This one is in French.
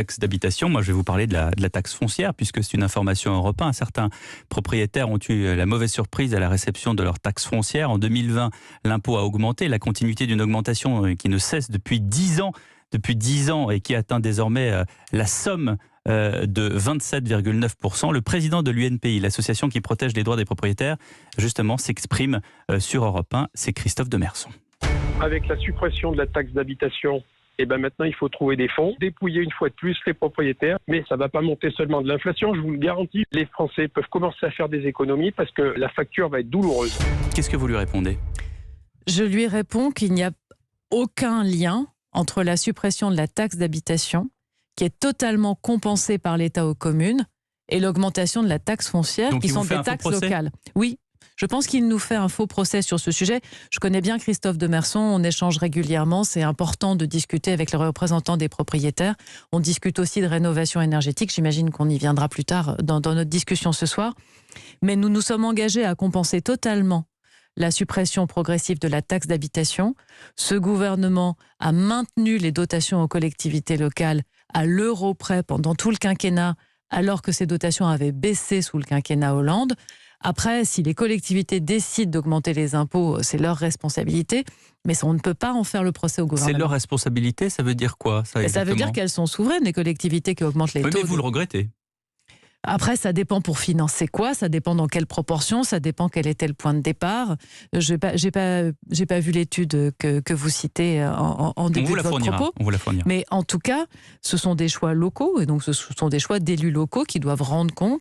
taxe d'habitation, moi je vais vous parler de la taxe foncière, puisque c'est une information européenne. Certains propriétaires ont eu la mauvaise surprise à la réception de leur taxe foncière. En 2020, l'impôt a augmenté, la continuité d'une augmentation qui ne cesse depuis 10 ans et qui atteint désormais la somme de 27,9%. Le président de l'UNPI, l'association qui protège les droits des propriétaires, justement s'exprime sur Europe 1, c'est Christophe Demerson. Avec la suppression de la taxe d'habitation, maintenant il faut trouver des fonds, dépouiller une fois de plus les propriétaires, mais ça ne va pas monter seulement de l'inflation, je vous le garantis. Les Français peuvent commencer à faire des économies parce que la facture va être douloureuse. Qu'est-ce que vous lui répondez ? Je lui réponds qu'il n'y a aucun lien entre la suppression de la taxe d'habitation, qui est totalement compensée par l'État aux communes, et l'augmentation de la taxe foncière, donc qui sont des taxes locales. Oui. Je pense qu'il nous fait un faux procès sur ce sujet. Je connais bien Christophe Demerson, on échange régulièrement. C'est important de discuter avec les représentants des propriétaires. On discute aussi de rénovation énergétique. J'imagine qu'on y viendra plus tard dans notre discussion ce soir. Mais nous nous sommes engagés à compenser totalement la suppression progressive de la taxe d'habitation. Ce gouvernement a maintenu les dotations aux collectivités locales à l'euro près pendant tout le quinquennat, alors que ces dotations avaient baissé sous le quinquennat Hollande. Après, si les collectivités décident d'augmenter les impôts, c'est leur responsabilité, mais on ne peut pas en faire le procès au gouvernement. C'est leur responsabilité, ça veut dire quoi ça veut dire qu'elles sont souveraines, les collectivités qui augmentent les taux. Mais vous le regrettez. Après, ça dépend pour financer quoi, ça dépend dans quelle proportion, ça dépend quel était le point de départ. J'ai pas vu l'étude que vous citez en début de votre propos. On vous la fournira. Mais en tout cas, ce sont des choix locaux, et donc ce sont des choix d'élus locaux qui doivent rendre compte